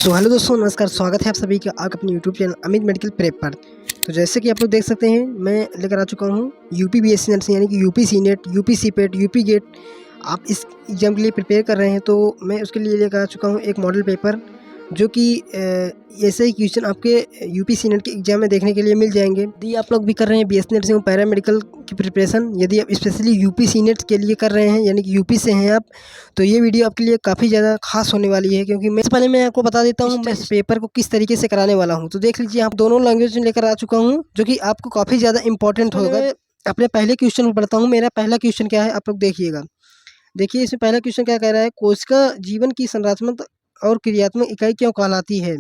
तो हेलो दोस्तों, नमस्कार। स्वागत है आप सभी का आप अपने YouTube channel Amit medical prep पर। तो जैसे कि आप लोग देख सकते हैं, मैं लेकर आ चुका हूँ यूपी बीएससी नर्सिंग यानी कि UP CNET, UP CPET, UP GET. आप इस एग्ज़ाम के लिए प्रिपेयर कर रहे हैं तो मैं उसके लिए लेकर आ चुका हूँ एक मॉडल पेपर, जो कि ऐसे ही क्वेश्चन आपके यूपी सीनेट के एग्जाम में देखने के लिए मिल जाएंगे। यदि आप लोग भी कर रहे हैं बीएससी नर्सिंग और पैरामेडिकल की प्रिपरेशन, यदि आप स्पेशली यूपी सीनेट के लिए कर रहे हैं यानी कि यूपी से हैं आप, तो ये वीडियो आपके लिए काफ़ी ज़्यादा खास होने वाली है। क्योंकि मैं पहले मैं आपको बता देता हूँ मैं इस पेपर को किस तरीके से कराने वाला हूँ। तो देख लीजिए, आप दोनों लैंग्वेज में लेकर आ चुका हूँ, जो कि आपको काफ़ी ज़्यादा इंपॉर्टेंट होगा। अपने पहले क्वेश्चन को पढ़ता हूँ। मेरा पहला क्वेश्चन क्या है, आप लोग देखिएगा। देखिए, इसमें पहला क्वेश्चन क्या कह रहा है, कोशिका जीवन की संरचनात्मक और क्रियात्मक इकाई क्यों कहलाती है।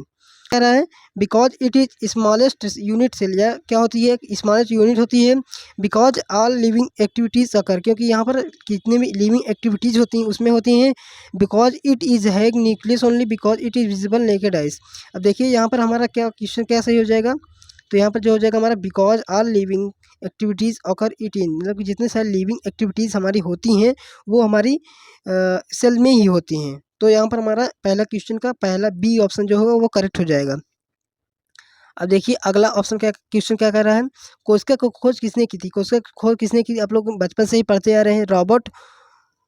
कह रहा है because it is smallest unit cell, या क्या होती है, स्मॉलेस्ट यूनिट होती है। Because all living activities occur, क्योंकि यहाँ पर कितने भी लिविंग एक्टिविटीज होती हैं उसमें होती हैं। Because it is has nucleus only, because it is visible naked eyes. अब देखिए यहाँ पर हमारा क्या क्वेश्चन क्या सही हो जाएगा। तो यहाँ पर जो हो जाएगा हमारा, because all living activities occur it in, मतलब कि जितने सारे लिविंग एक्टिविटीज़ हमारी होती हैं वो हमारी सेल में ही होती हैं। तो यहाँ पर हमारा पहला क्वेश्चन का पहला बी ऑप्शन जो होगा वो करेक्ट हो जाएगा। अब देखिए अगला ऑप्शन क्या, क्वेश्चन क्या कर रहा है, कोशिका को खोज किसने की थी। कोशिका की खोज किसने की, आप लोग बचपन से ही पढ़ते आ रहे हैं। रॉबर्ट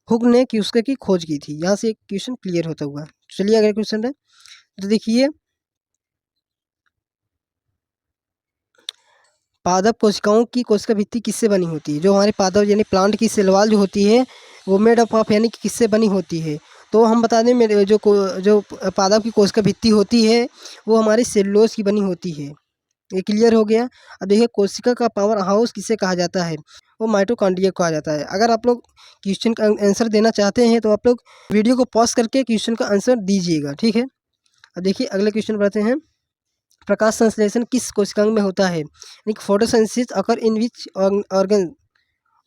हुक ने कोशिका की खोज की थी। यहाँ से एक क्वेश्चन क्लियर होता हुआ। चलिए अगला क्वेश्चन है। तो देखिए, पादप कोशिकाओं की कोशिका भित्ति किससे बनी होती है। जो हमारे पादप यानी प्लांट की सेल वॉल जो होती है वो मेड अप ऑफ यानी कि किससे बनी होती है। तो हम बता दें, मेरे जो पादप की कोशिका भित्ति होती है वो हमारी सेलुलोज की बनी होती है। ये क्लियर हो गया। अब देखिए, कोशिका का पावर हाउस किसे कहा जाता है, वो माइटोकॉन्ड्रिया कहा जाता है। अगर आप लोग क्वेश्चन का आंसर देना चाहते हैं तो आप लोग वीडियो को पॉज करके क्वेश्चन का आंसर दीजिएगा, ठीक है। अब देखिए अगले क्वेश्चन बढ़ते हैं। प्रकाश संश्लेषण किस कोशिकांग में होता है, यानी कि फोटोसिंथेसिस अकर इन विच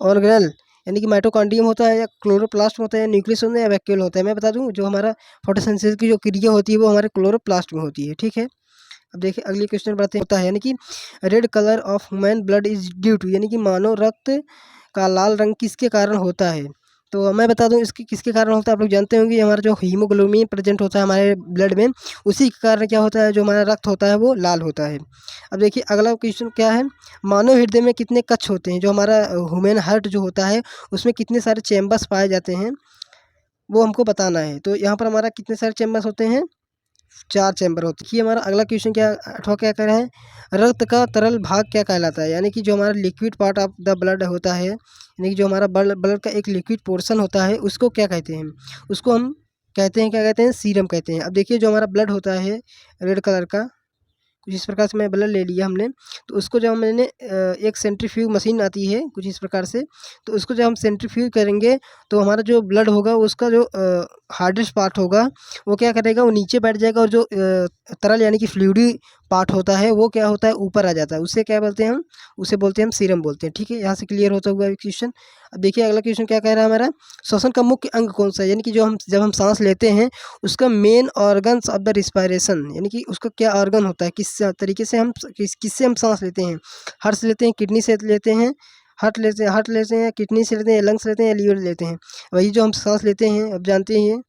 ऑर्गेनल, यानी कि माइटोकॉन्ड्रियम होता है, या क्लोरोप्लास्ट होता है, या न्यूक्लियस होता है, या वैक्यूल होता है। मैं बता दूं, जो हमारा फोटोसिंथेसिस की जो क्रिया होती है वो हमारे क्लोरोप्लास्ट में होती है, ठीक है। अब देखिए अगली क्वेश्चन बढ़ते होता है, यानी कि red colour of human blood is due to, यानी कि मानव रक्त का लाल रंग किसके कारण होता है। तो मैं बता दूं इसके किसके कारण होता है। आप लोग जानते होंगे, हमारा जो हीमोग्लोबिन प्रेजेंट होता है हमारे ब्लड में, उसी के कारण क्या होता है, जो हमारा रक्त होता है वो लाल होता है। अब देखिए अगला क्वेश्चन क्या है, मानव हृदय में कितने कक्ष होते हैं। जो हमारा ह्यूमन हार्ट जो होता है उसमें कितने सारे चैम्बर्स पाए जाते हैं वो हमको बताना है। तो यहाँ पर हमारा कितने सारे चैम्बर्स होते हैं, 4 चैम्बर होते हैं। हमारा अगला क्वेश्चन क्या, अठवा क्या कर रहा है, रक्त का तरल भाग क्या कहलाता है। यानी कि जो हमारा liquid part of the blood होता है, यानी कि जो हमारा ब्लड का एक लिक्विड पोर्शन होता है उसको क्या कहते हैं, उसको हम कहते हैं, क्या कहते हैं, सीरम कहते हैं। अब देखिए, जो हमारा ब्लड होता है रेड कलर का, कुछ इस प्रकार से मैं ब्लड ले लिया हमने, तो उसको जब मैंने एक सेंट्रीफ्यूज मशीन आती है कुछ इस प्रकार से, तो उसको जब हम सेंट्रीफ्यूज करेंगे तो हमारा जो ब्लड होगा उसका जो हार्डेस्ट पार्ट होगा वो क्या करेगा, वो नीचे बैठ जाएगा, और जो तरल यानी कि फ्लूइडी पार्ट होता है वो क्या होता है, ऊपर आ जाता है। उससे क्या बोलते हैं हम, उसे बोलते हैं हम सीरम बोलते हैं, ठीक है। यहाँ से क्लियर होता हुआ क्वेश्चन। अब देखिए अगला क्वेश्चन क्या कह रहा है हमारा, श्वसन का मुख्य अंग कौन सा है। यानी कि जो हम जब हम सांस लेते हैं उसका main organs of the respiration, यानी कि उसका क्या ऑर्गन होता है, किस तरीके से हम किससे हम सांस लेते हैं। हार्ट से लेते हैं, किडनी से लेते हैं, हार्ट लेते हैं, किडनी से लेते हैं, लंग्स लेते हैं, या लीवर लेते हैं। वही जो हम सांस लेते हैं अब जानते हैं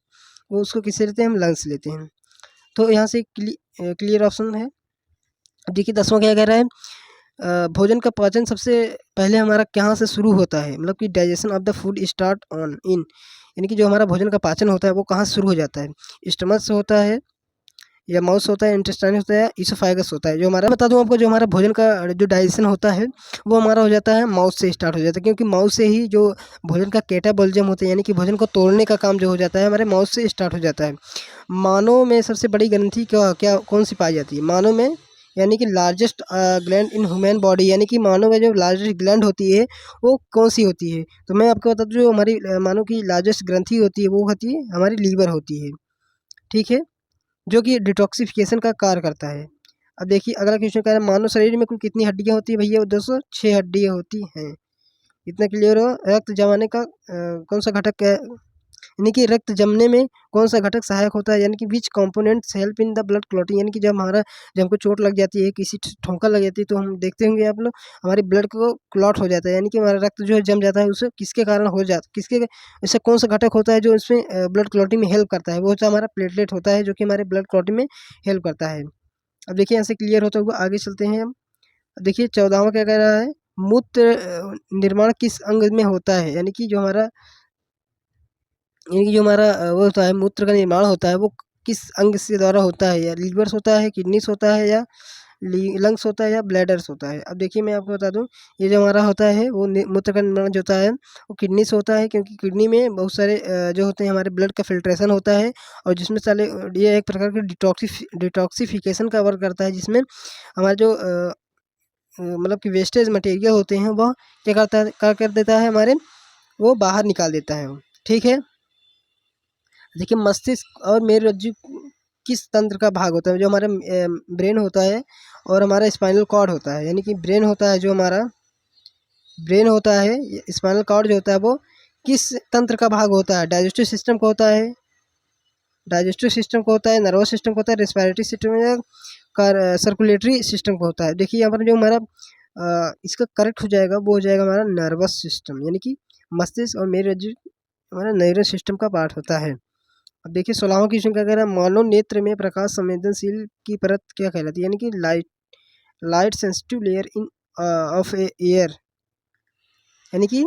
वो उसको किससे लेते हैं, हम लंग्स लेते हैं। तो यहाँ से क्लियर ऑप्शन है। अब देखिए 10वां क्या कह रहा है, भोजन का पाचन सबसे पहले हमारा कहाँ से शुरू होता है, मतलब कि digestion of the food start on in, यानी कि जो हमारा भोजन का पाचन होता है वो कहाँ से शुरू हो जाता है, स्टमक से होता है, या माउस होता है, इंटेस्टाइन होता है, इसोफाइगस होता है। जो हमारा बता दूं आपको, जो हमारा भोजन का जो डाइजेशन होता है वो हमारा हो जाता है माउस से स्टार्ट हो जाता है, क्योंकि माउस से ही जो भोजन का कैटाबॉलिज्म होता है, यानी कि भोजन को तोड़ने का काम जो हो जाता है हमारे माउस से स्टार्ट हो जाता है। मानव में सबसे बड़ी ग्रंथि क्या क्या कौन सी पाई जाती है मानव में, यानी कि largest gland in human body, यानी कि मानव में जो लार्जेस्ट ग्लैंड होती है वो कौन सी होती है। तो मैं आपको बता दूं, जो हमारी मानव की लार्जेस्ट ग्रंथि होती है वो होती है हमारी लीवर होती है, ठीक है, जो कि डिटॉक्सिफिकेशन का कार्य करता है। अब देखिए अगला क्वेश्चन कह रहा है, मानव शरीर में कुल कितनी हड्डियां होती है भैया, दोस्तों 6 हड्डियां होती हैं। इतना क्लियर हो। रक्त जमाने का कौन सा घटक है, यानी कि रक्त जमने में कौन सा घटक सहायक होता है, यानी कि which components help in the blood clotting, यानी कि जब हमको चोट लग जाती है, किसी ठोंका लग जाती है, तो हम देखते होंगे आप लोग हमारी ब्लड को क्लॉट हो जाता है, यानी कि हमारा रक्त जो है जम जाता है, उसे किसके कारण हो जाता, किसके ऐसा कौन सा घटक होता है जो इसमें ब्लड क्लॉटिंग में हेल्प करता है, वो होता है हमारा प्लेटलेट होता है, जो कि हमारे ब्लड क्लॉटिंग में हेल्प करता है। अब देखिए यहाँ से क्लियर होता हुआ आगे चलते हैं हम। देखिए 14वां क्या कह रहा है, मूत्र निर्माण किस अंग में होता है, यानी कि जो हमारा वो होता है मूत्र का निर्माण होता है, वो किस अंग से द्वारा होता है, या लीवर्स होता है, किडनीस होता है, या लंग्स होता है, या ब्लैडर्स होता है। अब देखिए मैं आपको बता दूं, ये जो हमारा होता है वो मूत्र का निर्माण जो होता है वो किडनी से होता है, क्योंकि किडनी में बहुत सारे जो होते हैं हमारे ब्लड का फिल्ट्रेशन होता है, और जिसमें साले ये एक प्रकार का डिटॉक्सिफिकेशन का वर्क करता है, जिसमें हमारे जो मतलब कि वेस्टेज मटेरियल होते हैं वह क्या कर देता है हमारे, वो बाहर निकाल देता है वो। ठीक है, देखिए मस्तिष्क और मेरुरज्जु किस तंत्र का भाग होता है, जो हमारा ब्रेन होता है और हमारा स्पाइनल कॉर्ड होता है, यानी कि ब्रेन होता है, जो हमारा ब्रेन होता है, स्पाइनल कॉर्ड जो होता है वो किस तंत्र का भाग होता है, डाइजेस्टिव सिस्टम का होता है, डाइजेस्टिव सिस्टम का होता है, नर्वस सिस्टम का होता है, रेस्पिरेटरी सिस्टम या सर्कुलेटरी सिस्टम का होता है। देखिए यहाँ पर जो हमारा इसका करेक्ट हो जाएगा वो हो जाएगा हमारा नर्वस सिस्टम, यानी कि मस्तिष्क और मेरुरज्जु हमारा नर्वस सिस्टम का पार्ट होता है। अब देखिए 16वां क्वेश्चन क्या कह रहा है, मानव नेत्र में प्रकाश संवेदनशील की परत क्या कहलाती है, यानी कि light sensitive layer in of air, यानी कि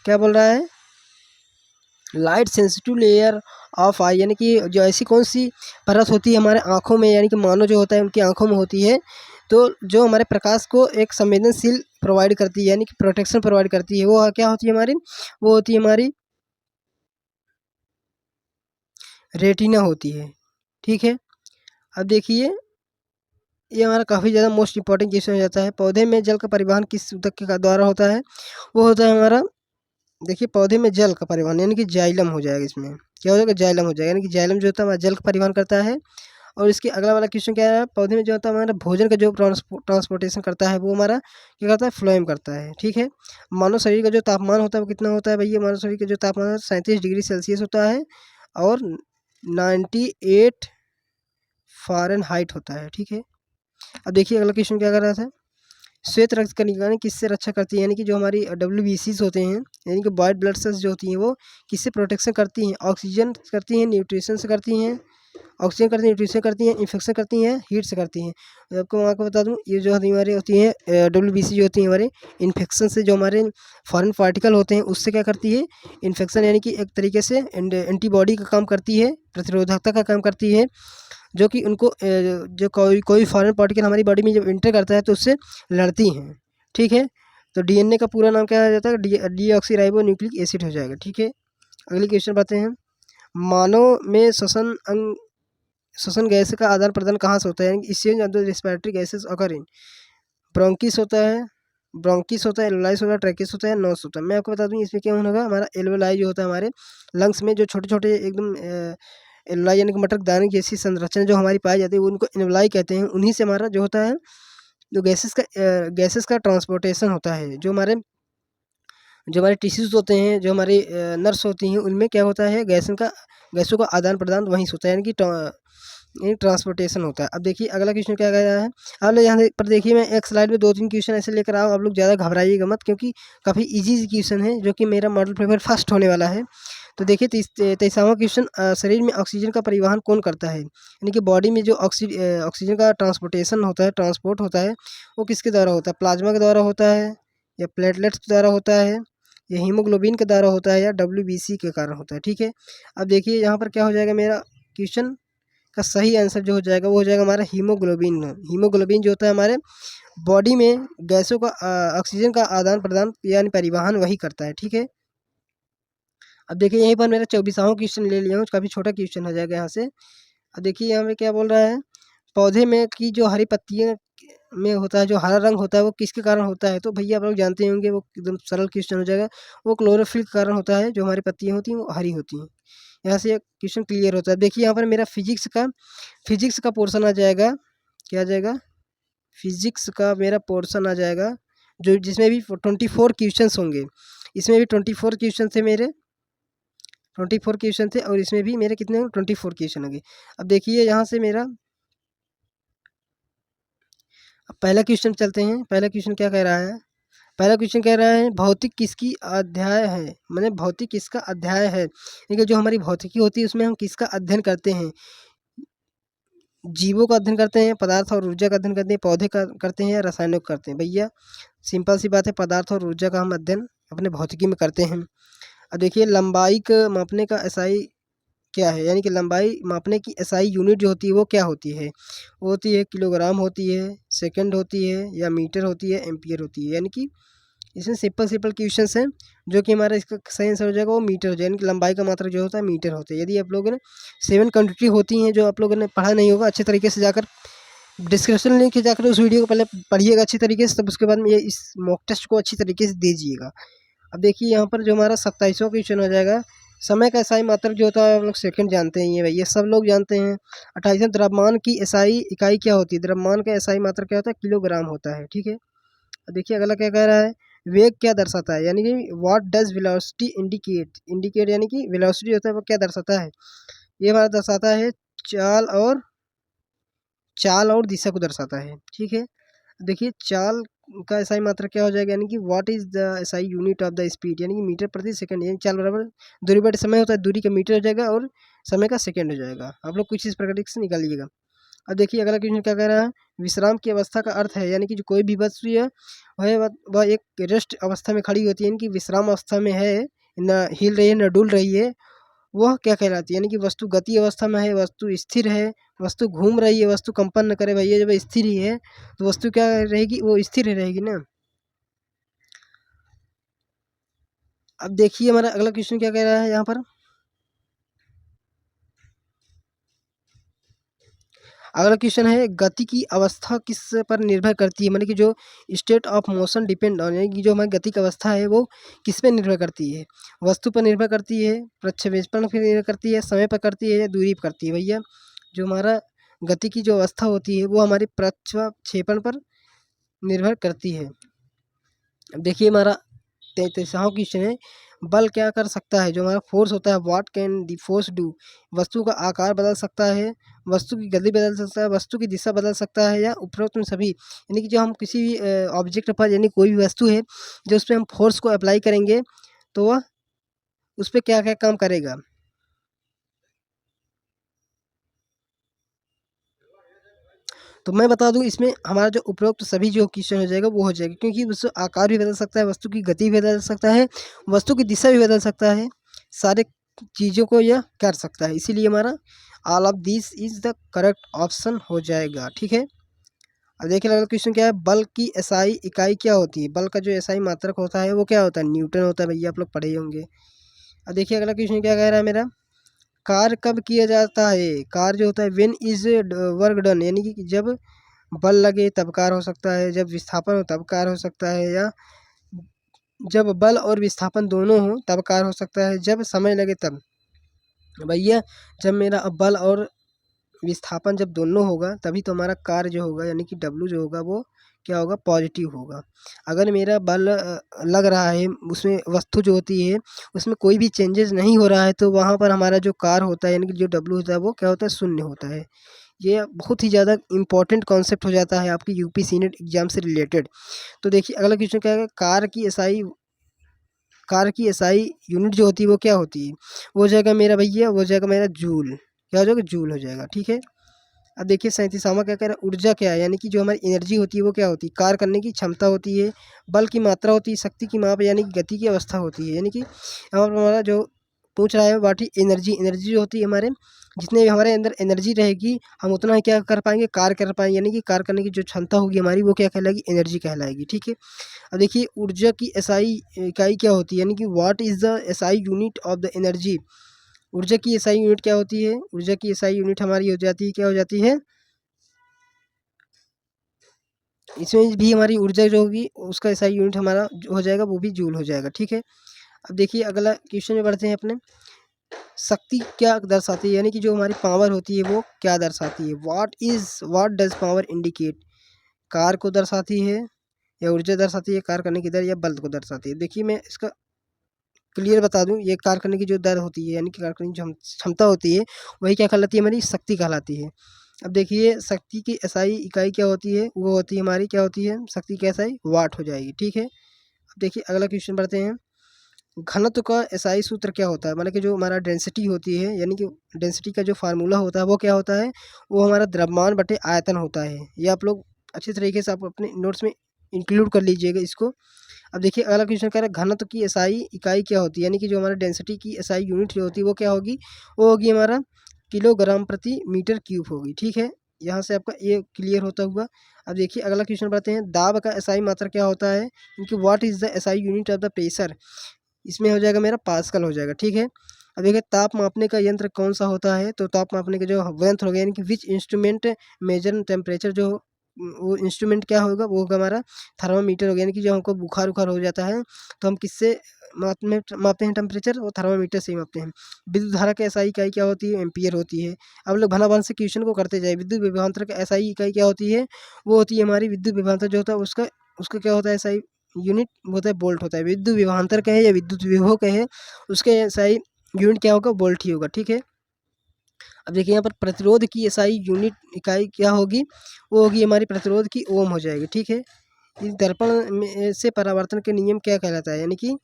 क्या बोल रहा है, लाइट सेंसिटिव लेयर ऑफ आई, यानी कि जो ऐसी कौन सी परत होती है हमारे आँखों में, यानी कि मानव जो होता है उनकी आँखों में होती है, तो जो हमारे प्रकाश को एक संवेदनशील प्रोवाइड करती है, यानी कि प्रोटेक्शन प्रोवाइड करती है, वो क्या होती है हमारी, वो होती है हमारी रेटिना होती है। ठीक है, अब देखिए ये हमारा काफ़ी ज़्यादा मोस्ट इंपॉर्टेंट क्वेश्चन हो जाता है, पौधे में जल का परिवहन किस ऊतक के द्वारा होता है, वो होता है हमारा, देखिए पौधे में जल का परिवहन यानी कि जाइलम हो जाएगा, इसमें क्या हो जाएगा, जाइलम हो जाएगा, यानी कि जाइलम जो होता है हमारा जल का परिवहन करता है। और इसके अगला वाला क्वेश्चन क्या है, पौधे में जो होता है हमारा भोजन का जो ट्रांसपोर्टेशन करता है वो हमारा क्या करता है, फ्लोएम करता है। ठीक है, मानव शरीर का जो तापमान होता है वो कितना होता है भैया, मानव शरीर का जो तापमान 37 डिग्री सेल्सियस होता है और 98 फ़ारेनहाइट होता है। ठीक है, अब देखिए अगला क्वेश्चन क्या कर रहा था, श्वेत रक्त कणिकाएं किससे रक्षा करती है, यानी कि जो हमारी WBCs होते हैं, यानी कि वाइट ब्लड सेल्स जो होती हैं वो किससे प्रोटेक्शन करती हैं, ऑक्सीजन करती हैं, न्यूट्रिशन से करती हैं, ऑक्सीजन करती हैं, न्यूट्रिशन करती हैं, इन्फेक्शन करती हैं, हीट से करती हैं। आपको बता दूं ये जो हमारी होती है WBC जो होती है हमारे इन्फेक्शन से, जो हमारे फॉरेन पार्टिकल होते हैं उससे क्या करती है, इन्फेक्शन यानी कि एक तरीके से एंटीबॉडी का काम करती है, प्रतिरोधकता का काम करती है, जो कि उनको जो कोई फॉरेन पार्टिकल हमारी बॉडी में जब इंटर करता है तो उससे लड़ती हैं। ठीक है, तो DNA का पूरा नाम क्या आ जाता है, डीऑक्सी न्यूक्लिक एसिड हो जाएगा। ठीक है, अगले क्वेश्चन पाते हैं, मानव में श्वसन गैस का आदान प्रदान कहाँ से होता है, यानी exchange of the respiratory gases occur in bronchi होता है, एल्वोलाइज होता है, ट्रैकिस होता है, नोस होता है। मैं आपको बता दूं इसमें क्या होगा, हमारा एल्वोलाई जो होता है हमारे लंग्स में, जो छोटे छोटे एकदम एल्वोलाई यानी कि मटर दाने जैसी संरचना जो हमारी पाई जाती है उनको एल्वोलाई कहते हैं, उन्हीं से हमारा जो होता है जो गैसेस का ट्रांसपोर्टेशन होता है, जो हमारे टिश्यूज़ होते हैं, जो हमारी नर्व्स होती हैं, उनमें क्या होता है गैसों का आदान प्रदान वहीं से होता है, यानी कि ट्रांसपोर्टेशन होता है। अब देखिए अगला क्वेश्चन क्या कह रहा है, आप लोग यहाँ पर देखिए मैं एक स्लाइड में 2-3 क्वेश्चन ऐसे लेकर आओ, आप लोग ज़्यादा घबराइएगा मत, क्योंकि काफ़ी इजी क्वेश्चन है, जो कि मेरा मॉडल पेपर फर्स्ट होने वाला है। तो देखिए 23वां क्वेश्चन, शरीर में ऑक्सीजन का परिवहन कौन करता है, यानी कि बॉडी में जो ऑक्सीजन का ट्रांसपोर्टेशन होता है, ट्रांसपोर्ट होता है, वो किसके द्वारा होता है, प्लाज्मा के द्वारा होता है, या प्लेटलेट्स के द्वारा होता है, या हीमोग्लोबिन के द्वारा होता है, या WBC के कारण होता है। ठीक है, अब देखिए यहाँ पर क्या हो जाएगा, मेरा क्वेश्चन का सही आंसर जो हो जाएगा वो हो जाएगा हमारा हीमोग्लोबिन। हीमोग्लोबिन जो होता है हमारे बॉडी में गैसों का ऑक्सीजन का आदान प्रदान यानी परिवहन वही करता है। ठीक है, अब देखिए यहीं पर मेरा 24वां क्वेश्चन ले लिया हूँ, काफ़ी छोटा क्वेश्चन हो जाएगा यहाँ से। अब देखिए यहाँ पे क्या बोल रहा है, पौधे में की जो हरी पत्तियाँ में होता है, जो हरा रंग होता है वो किसके कारण होता है, तो भैया आप लोग जानते होंगे, वो एकदम सरल क्वेश्चन हो जाएगा, वो क्लोरोफिल के कारण होता है, जो हमारी पत्तियाँ होती हैं वो हरी होती हैं। यहाँ से क्वेश्चन क्लियर होता है। देखिए यहाँ पर मेरा फिजिक्स का पोर्शन आ जाएगा, क्या आ जाएगा, फिजिक्स का मेरा पोर्शन आ जाएगा, जो जिसमें भी 24 क्वेश्चंस होंगे, इसमें भी 24 क्वेश्चन थे मेरे, 24 क्वेश्चन थे और इसमें भी मेरे कितने 24 क्वेश्चन हो गए। अब देखिए यहाँ से मेरा पहला क्वेश्चन चलते हैं। पहला क्वेश्चन क्या कह रहा है? पहला क्वेश्चन कह रहा है भौतिक किसकी अध्याय है, मैंने भौतिक किसका अध्याय है, ठीक है। जो हमारी भौतिकी होती है उसमें हम किसका अध्ययन करते हैं? जीवों का अध्ययन करते हैं, पदार्थ और ऊर्जा का अध्ययन करते हैं, पौधे का करते हैं या रसायनों का करते हैं? भैया सिंपल सी बात है, पदार्थ और ऊर्जा का हम अध्ययन अपने भौतिकी में करते हैं। अब देखिए लंबाई का मापने का एसआई क्या है, यानी कि लंबाई मापने की एसआई यूनिट जो होती है वो क्या होती है? वो होती है किलोग्राम होती है, सेकंड होती है या मीटर होती है, एम्पियर होती है। यानी कि इसमें सिंपल सिंपल क्वेश्चंस हैं जो कि हमारा इसका सही आंसर हो जाएगा वो मीटर हो जाएगा, यानी कि लंबाई का मात्रक जो होता है मीटर होता है। यदि आप लोगों ने 7 क्वांटिटी होती हैं जो आप लोगों ने पढ़ा नहीं होगा, अच्छे तरीके से जाकर डिस्क्रिप्शन लिंक जाकर उस वीडियो को पहले पढ़िएगा अच्छी तरीके से, तब उसके बाद में ये इस मॉक टेस्ट को अच्छी तरीके से दीजिएगा। अब देखिए यहाँ पर जो हमारा 27वां क्वेश्चन हो जाएगा, समय का एसआई मात्रक जो होता है हम लोग सेकंड जानते हैं, ये भैया सब लोग जानते हैं। 28वां द्रव्यमान की एसआई इकाई क्या होती है? द्रव्यमान का एसआई मात्रक क्या होता है? किलोग्राम होता है, ठीक है। अब देखिए अगला क्या कह रहा है, वेग क्या दर्शाता है, यानी कि what does velocity indicate, indicate यानी कि वेलोसिटी होता है वो क्या दर्शाता है? ये हमारा दर्शाता है चाल और दिशा को दर्शाता है, ठीक है। देखिए चाल का एसआई मात्रा क्या हो जाएगा, यानी कि what is the SI unit of the speed, यानी कि मीटर प्रति सेकंड, यानी चाल बराबर दूरी बटे समय होता है, दूरी का मीटर हो जाएगा और समय का सेकंड हो जाएगा। आप लोग कुछ इस प्रकार से निकालिएगा। अब देखिए अगला क्वेश्चन क्या कह रहा है, विश्राम की अवस्था का अर्थ है, यानी कि जो कोई भी वस्तु है वह एक रेस्ट अवस्था में खड़ी होती है, यानी कि विश्राम अवस्था में है, न हिल रही है न डुल रही है, वह क्या कहलाती है? यानी कि वस्तु गति अवस्था में है, वस्तु स्थिर है, वस्तु घूम रही है, वस्तु कंपन न करे भैया, जब स्थिर ही है तो वस्तु क्या रहेगी? वो स्थिर ही रहेगी ना। अब देखिए हमारा अगला क्वेश्चन क्या कह रहा है यहाँ पर, अगला क्वेश्चन है गति की अवस्था किस पर निर्भर करती है, मतलब कि जो state of motion depend on, यानी कि जो हमारी गति की अवस्था है वो किस पे निर्भर करती है? वस्तु पर निर्भर करती है, प्रक्षेपण पर निर्भर करती है, समय पर करती है या दूरी पर करती है? भैया जो हमारा गति की जो अवस्था होती है वो हमारी प्रक्षेपण पर निर्भर करती है। अब देखिए हमारा 33वां क्वेश्चन है, बल क्या कर सकता है? जो हमारा फोर्स होता है, what can the force do, वस्तु का आकार बदल सकता है, वस्तु की गति बदल सकता है, वस्तु की दिशा बदल सकता है या उपरोक्त में सभी? यानी कि जो हम किसी भी ऑब्जेक्ट पर, यानी कोई भी वस्तु है जो उस पर हम फोर्स को अप्लाई करेंगे तो वह उस पर क्या क्या काम करेगा? तो मैं बता दूं इसमें हमारा जो उपरोक्त सभी जो क्वेश्चन हो जाएगा वो हो जाएगा, क्योंकि उसका आकार भी बदल सकता है, वस्तु की गति भी बदल सकता है, वस्तु की दिशा भी बदल सकता है, सारे चीज़ों को यह कर सकता है, इसीलिए हमारा all of this is the correct option हो जाएगा, ठीक है। अब देखिए अगला क्वेश्चन क्या है, बल की एसआई इकाई क्या होती है? बल का जो एसआई मात्रक होता है वो क्या होता है? न्यूटन होता है भैया, आप लोग पढ़े ही होंगे। अब देखिए अगला क्वेश्चन क्या कह रहा है मेरा, कार्य कब किया जाता है? कार्य जो होता है व्हेन इज वर्क डन, यानी कि जब बल लगे तब कार्य हो सकता है, जब विस्थापन हो तब कार्य हो सकता है, या जब बल और विस्थापन दोनों हो तब कार्य हो सकता है, जब समय लगे तब? भैया जब मेरा बल और विस्थापन जब दोनों होगा तभी तो हमारा कार्य जो होगा, यानी कि डब्लू जो होगा वो क्या होगा? पॉजिटिव होगा। अगर मेरा बल लग रहा है, उसमें वस्तु जो होती है उसमें कोई भी चेंजेस नहीं हो रहा है, तो वहाँ पर हमारा जो कार्य होता है, यानी कि जो डब्लू होता है वो क्या होता है? शून्य होता है। ये बहुत ही ज़्यादा इंपॉर्टेंट कॉन्सेप्ट हो जाता है आपकी यूपीसी नेट एग्जाम से रिलेटेड। तो देखिए अगला क्वेश्चन क्या है, कार की एसआई यूनिट जो होती है वो क्या होती है? वो हो जाएगा मेरा भैया, वो हो जाएगा मेरा जूल, क्या हो जाएगा? जूल हो जाएगा, ठीक है। अब देखिए 37वां क्या कह रहा है, ऊर्जा क्या है? यानी कि जो हमारी एनर्जी होती है वो क्या होती है? कार्य करने की क्षमता होती है, बल की मात्रा होती है, शक्ति की माप यानी कि गति की अवस्था होती है। यानी कि यहाँ पर हमारा जो पूछ रहा है व्हाट इज एनर्जी, एनर्जी जो होती है हमारे, जितने भी हमारे अंदर एनर्जी रहेगी हम उतना ही क्या कर पाएंगे? कार्य कर पाएंगे, यानी कि कार्य करने की जो क्षमता होगी हमारी वो क्या कहलाएगी? एनर्जी कहलाएगी, ठीक है। अब देखिए ऊर्जा की एसआई इकाई क्या होती है, यानी कि what is the SI unit of the energy? ऊर्जा की एसआई यूनिट क्या होती है? ऊर्जा की एसआई यूनिट हमारी हो जाती है, क्या हो जाती है? इसमें भी हमारी ऊर्जा जो होगी उसका एसआई यूनिट हमारा जो हो जाएगा वो भी जूल हो जाएगा, ठीक है। अब देखिए अगला क्वेश्चन में बढ़ते हैं अपने, शक्ति क्या दर्शाती है? यानी कि जो हमारी पावर होती है वो क्या दर्शाती है? What does power indicate? Car को दर्शाती है या ऊर्जा दर्शाती है, कार्य करने की दर, या बल को दर्शाती है? देखिए मैं इसका क्लियर बता दूं, ये कार्य करने की जो दर होती है यानी कि कार्य करने की जो क्षमता होती है वही क्या कहलाती है, हमारी शक्ति कहलाती है। अब देखिए शक्ति की एसआई इकाई क्या होती है, वो होती है हमारी क्या होती है, शक्ति की एसआई वाट हो जाएगी, ठीक है। अब देखिए अगला क्वेश्चन पढ़ते हैं। घनत्व का एसआई सूत्र क्या होता है, मतलब कि जो हमारा डेंसिटी होती है यानी कि डेंसिटी का जो फार्मूला होता है वो क्या होता है, वो हमारा द्रव्यमान बटे आयतन होता है। ये आप लोग अच्छी तरीके से आप अपने नोट्स में इंक्लूड कर लीजिएगा इसको। अब देखिए अगला क्वेश्चन कह रहा है घनत्व की एसआई इकाई क्या होती है, यानी कि जो हमारा डेंसिटी की एसआई यूनिट जो होती है वो क्या होगी, वो होगी हमारा किलोग्राम प्रति मीटर क्यूब होगी, ठीक है। यहाँ से आपका ये क्लियर होता हुआ। अब देखिए अगला क्वेश्चन पढ़ते हैं। दाब का एसआई मात्रा क्या होता है, क्योंकि what is the SI unit of the pressure, इसमें हो जाएगा मेरा पास्कल हो जाएगा, ठीक है। अब देखिए ताप मापने का यंत्र कौन सा होता है, तो ताप मापने का जो यंत्र हो गया यानी कि विच इंस्ट्रूमेंट मेजर टेम्परेचर, जो वो इंस्ट्रूमेंट क्या होगा, वो होगा हमारा थर्मामीटर हो गया। यानी कि जब हमको बुखार उखार हो जाता है तो हम किससे मापते हैं टेम्परेचर, वो थर्मामीटर से ही मापते हैं। विद्युत धारा की एसआई इकाई क्या होती है, एम्पियर होती है। अब लोग भला से क्वेश्चन को करते जाए। विद्युत विभवांतर का एसआई इकाई क्या होती है, वो होती है हमारी विद्युत विभवांतर जो होता है उसका उसका क्या होता है एसआई यूनिट, वो होता है वोल्ट होता है। विद्युत विभवांतर कहे या विद्युत विभव कहे, उसके एसआई यूनिट क्या होगा, वोल्ट ही होगा, ठीक है। अब देखिए यहाँ पर प्रतिरोध की एसआई यूनिट इकाई क्या होगी, वो होगी हमारी प्रतिरोध की ओम हो जाएगी, ठीक है। इस दर्पण से परावर्तन के नियम क्या कहलाता है, यानी कि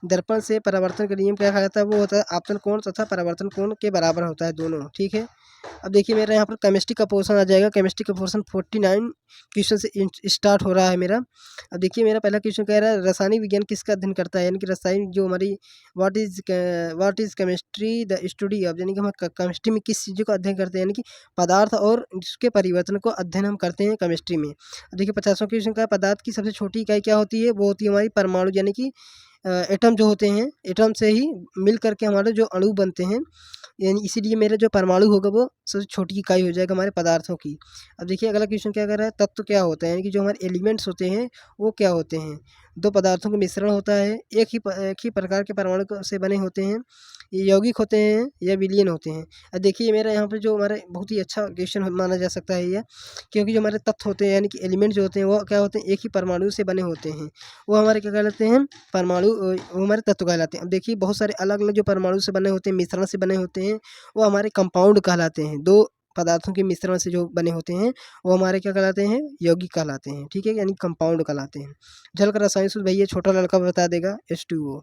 दर्पण से परावर्तन का नियम क्या कहलाता है, वो होता है आपतन कोण तथा परावर्तन कोण के बराबर होता है दोनों, ठीक है। अब देखिए मेरा यहाँ पर केमिस्ट्री का पोर्शन आ जाएगा। केमिस्ट्री का पोर्शन 49 क्वेश्चन से स्टार्ट हो रहा है मेरा। अब देखिए मेरा पहला क्वेश्चन कह रहा है रासायनिक विज्ञान किसका अध्ययन करता है, यानी कि रासायनिक जो हमारी what is chemistry the study of, यानी कि हम केमिस्ट्री में किस चीज़ों का अध्ययन करते हैं, यानी कि पदार्थ और उसके परिवर्तन को अध्ययन हम करते हैं केमिस्ट्री में। अब देखिए 50वां क्वेश्चन का पदार्थ की सबसे छोटी इकाई क्या होती है, वो होती है हमारी परमाणु, यानी कि एटम जो होते हैं, एटम से ही मिल करके हमारे जो अणु बनते हैं, यानी इसीलिए मेरा जो परमाणु होगा वो सबसे छोटी इकाई हो जाएगा हमारे पदार्थों की। अब देखिए अगला क्वेश्चन क्या कर रहा है, तत्व क्या होता है, यानी कि जो हमारे एलिमेंट्स होते हैं वो क्या होते हैं। दो पदार्थों का मिश्रण होता है, एक ही प्रकार के परमाणु से बने होते हैं, ये यौगिक होते हैं या विलयन होते हैं। अब देखिए मेरा यहाँ पर जो हमारा बहुत ही अच्छा क्वेश्चन माना जा सकता है ये, क्योंकि जो हमारे तत्व होते हैं यानी कि एलिमेंट जो होते हैं वो क्या होते हैं, एक ही परमाणु से बने होते हैं, वो हमारे क्या कहलाते हैं, परमाणु, वो हमारे तत्व कहलाते हैं। अब देखिए बहुत सारे अलग अलग जो परमाणु से बने होते हैं, मिश्रण से बने होते हैं, वो हमारे कंपाउंड कहलाते हैं। दो पदार्थों के मिश्रण से जो बने होते हैं वो हमारे क्या कहलाते हैं, यौगिक कहलाते हैं, ठीक है, यानी कंपाउंड कहलाते हैं। जल का रसायन सूत्र भैया छोटा लड़का बता देगा, H2O।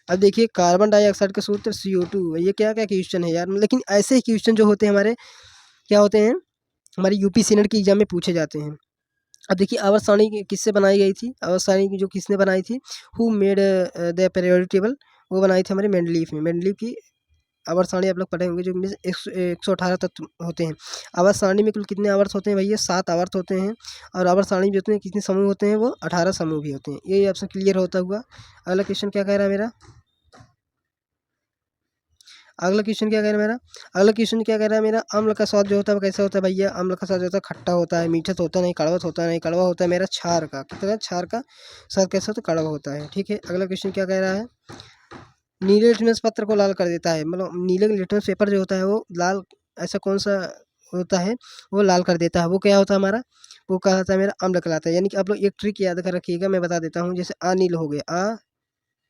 अब देखिए कार्बन डाइऑक्साइड का सूत्र CO2। ये क्या क्या क्वेश्चन है यार, लेकिन ऐसे ही क्वेश्चन जो होते हैं हमारे क्या होते हैं, हमारी यूपी सीनेट की एग्जाम में पूछे जाते हैं। अब देखिए आवर्त सारणी किससे बनाई गई थी, आवर्त सारणी की जो किसने बनाई थी, who made the periodic table, वो बनाई थी हमारे मेंडलीफ में। मेंडलीफ की आवर्त सारणी आप लोग पढ़े होंगे, जो 118 तत्व होते हैं। आवर्त सारणी में कुल कितने आवर्त होते हैं भैया, 7 आवर्त होते हैं। और आवर्त सारणी में जितने कितने समूह होते हैं, वो 18 समूह भी होते हैं। ये आपसे क्लियर होता हुआ। अगला क्वेश्चन क्या कह रहा है मेरा, अगला क्वेश्चन क्या कह रहा है मेरा, अगला क्वेश्चन क्या कह रहा है मेरा, अम्ल का स्वाद जो होता है वो कैसा होता है भैया, अम्ल का स्वाद जो होता है खट्टा होता है, मीठा तो होता नहीं, कड़वा होता नहीं, कड़वा होता है मेरा क्षार का, कितना क्षार का स्वाद कैसा होता है, कड़वा होता है, ठीक है। अगला क्वेश्चन क्या कह रहा है, नीले लिटमस पत्र को लाल कर देता है, मतलब नीले लिटमस पेपर जो होता है वो लाल, ऐसा कौन सा होता है वो लाल कर देता है, वो क्या होता है हमारा, वो क्या होता है मेरा, अम्ल कहलाता है। यानी कि आप लोग एक ट्रिक याद कर रखिएगा, मैं बता देता हूँ। जैसे अनिल हो गया,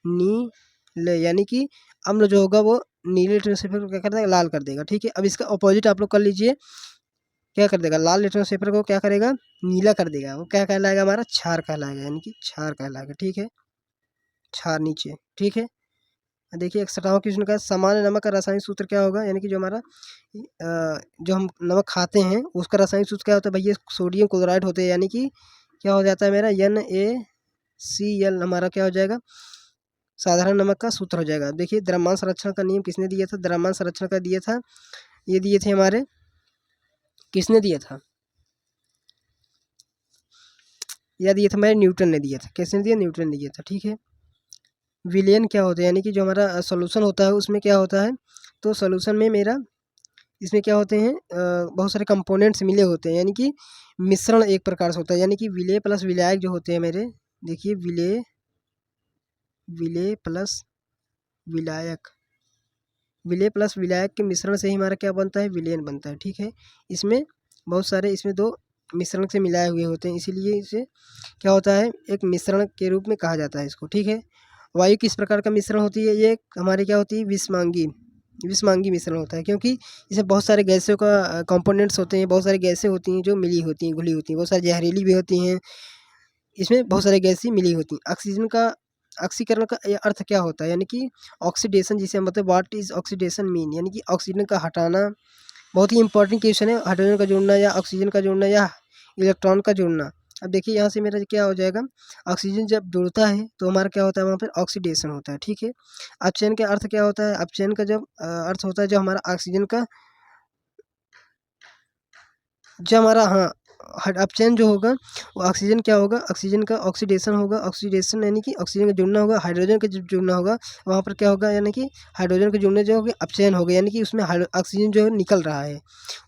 नील, यानी कि अम्ल जो होगा वो नीले लिटमस पेपर को क्या कर देगा, लाल कर देगा, ठीक है। अब इसका अपोजिट आप लोग कर लीजिए, क्या कर देगा, लाल लिटमस पेपर को क्या करेगा, नीला कर देगा, वो क्या कहलाएगा हमारा, क्षार कहलाएगा, यानी कि क्षार कहलाएगा, ठीक है, क्षार नीचे, ठीक है। देखिए 61वां क्वेश्चन का सामान्य नमक का रासायनिक सूत्र क्या होगा, यानी कि जो हमारा जो हम नमक खाते हैं उसका रासायनिक सूत्र क्या होता है भैया, सोडियम क्लोराइड होते हैं, यानी कि क्या हो जाता है मेरा, NaCl हमारा क्या हो जाएगा, साधारण नमक का सूत्र हो जाएगा। देखिए द्रव्यमान संरक्षण का नियम किसने दिया था, द्रव्यमान संरक्षण का दिया था, ये दिए थे हमारे, किसने दिया था, यह दिया था हमारे न्यूटन ने दिया था, किसने दिया, न्यूटन ने दिया था, ठीक है। विलयन क्या होता है, यानी कि जो हमारा सॉल्यूशन होता है उसमें क्या होता है, तो सॉल्यूशन में मेरा इसमें क्या होते हैं, बहुत सारे कंपोनेंट्स मिले होते हैं, यानी कि मिश्रण एक प्रकार से होता है, यानी कि विलेय प्लस विलायक जो होते हैं मेरे, देखिए विलेय प्लस विलायक, विलेय प्लस विलायक के मिश्रण से ही हमारा क्या बनता है, विलयन बनता है, ठीक है। इसमें बहुत सारे, इसमें दो मिश्रण से मिलाए हुए होते हैं, इसीलिए इसे क्या होता है, एक मिश्रण के रूप में कहा जाता है इसको, ठीक है। वायु किस प्रकार का मिश्रण होती है? ये हमारी क्या होती है? विषमांगी मिश्रण होता है, क्योंकि इसमें बहुत सारे गैसों का कंपोनेंट्स होते हैं, बहुत सारी गैसें होती हैं जो मिली होती हैं, घुली होती हैं, बहुत सारी जहरीली भी होती हैं, इसमें बहुत सारी गैसें मिली होती हैं। ऑक्सीजन का ऑक्सीकरण का ये अर्थ क्या होता है? यानी कि ऑक्सीडेशन, जिसे हम बोलते हैं व्हाट इज ऑक्सीडेशन मीन, यानी कि ऑक्सीजन का हटाना। बहुत ही इंपॉर्टेंट क्वेश्चन है, हाइड्रोजन का जुड़ना या ऑक्सीजन का जुड़ना या इलेक्ट्रॉन का जुड़ना। अब देखिए यहाँ से मेरा क्या हो जाएगा, ऑक्सीजन जब जुड़ता है तो हमारा क्या होता है, वहाँ पर ऑक्सीडेशन होता है, ठीक है। अपचयन का अर्थ क्या होता है? अपचयन का जब अर्थ होता है जब हमारा ऑक्सीजन का जब हमारा अपचयन जो होगा वो ऑक्सीजन क्या होगा, ऑक्सीजन का ऑक्सीडेशन होगा। ऑक्सीडेशन यानी कि ऑक्सीजन का जुड़ना होगा, हाइड्रोजन का जब जुड़ना होगा वहाँ पर क्या होगा, यानी कि हाइड्रोजन के जुड़ने जो होगा अपचयन होगा, यानी कि उसमें ऑक्सीजन जो है निकल रहा है,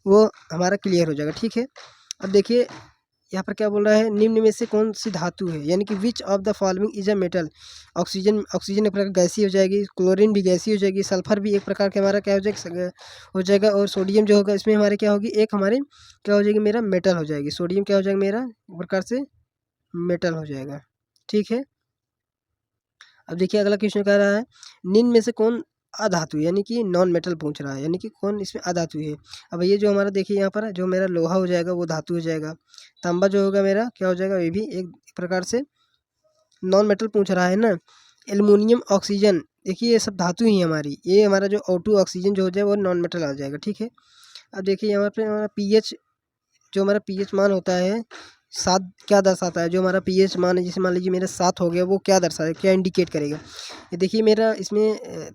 वो हमारा क्लियर हो जाएगा, ठीक है। अब देखिए यहाँ पर क्या बोल रहा है, निम्न में से कौन सी धातु है, यानी कि which of the following is a metal. Oxygen एक प्रकार गैसीय हो जाएगी, क्लोरीन भी गैसीय हो जाएगी, सल्फर भी एक प्रकार का हमारा क्या हो जाएगा, और सोडियम जो होगा इसमें हमारे क्या होगी, एक हमारे क्या हो जाएगी, मेरा मेटल हो जाएगी। सोडियम क्या हो जाएगा, मेरा एक प्रकार से मेटल हो जाएगा, ठीक है। अब देखिए अगला क्वेश्चन कह रहा है, निम्न में से कौन अधातु, यानी कि नॉन मेटल पूछ रहा है, यानी कि कौन इसमें अधातु है। अब ये जो हमारा देखिए यहाँ पर जो मेरा लोहा हो जाएगा वो धातु हो जाएगा, तांबा जो होगा मेरा क्या हो जाएगा, ये भी एक प्रकार से नॉन मेटल पूछ रहा है ना। एल्युमिनियम, ऑक्सीजन, देखिए ये सब धातु ही है हमारी, ये हमारा जो O2 ऑक्सीजन जो हो जाए वो नॉन मेटल आ जाएगा, ठीक है। अब देखिए यहाँ पर हमारा pH, जो हमारा pH मान होता है 7 क्या दर्शाता है, जो हमारा pH मान है, जैसे मान लीजिए मेरा 7 हो गया, वो क्या दर्शाए, क्या इंडिकेट करेगा। ये देखिए मेरा इसमें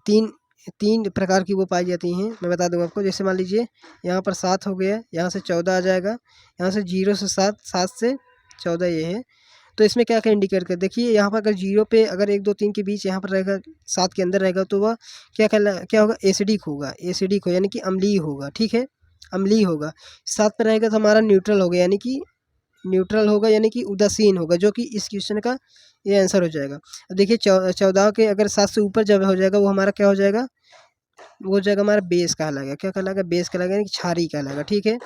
तीन प्रकार की वो पाई जाती हैं, मैं बता दूंगा आपको। जैसे मान लीजिए यहाँ पर 7 हो गया, यहाँ से 14 आ जाएगा, यहाँ से 0 से 7, 7 से 14 ये है। तो इसमें क्या क्या इंडिकेट कर, देखिए यहाँ पर अगर 0 पे अगर 1 2 3 के बीच यहाँ पर रहेगा, 7 के अंदर रहेगा, तो वह क्या होगा, एसिडिक होगा, एसिडिक हो यानी कि अम्लीय होगा, ठीक है, अम्लीय होगा। 7 पे रहेगा तो हमारा न्यूट्रल हो गया, यानी कि न्यूट्रल होगा, यानी कि उदासीन होगा, जो कि इस क्वेश्चन का ये आंसर हो जाएगा। अब देखिए 14 के अगर 7 से ऊपर जब हो जाएगा वो हमारा क्या हो जाएगा, वो हो जाएगा हमारा बेस कहलाएगा, क्या कहलाएगा, बेस कहलाएगा, यानी कि क्षारीय कहलाएगा, ठीक है।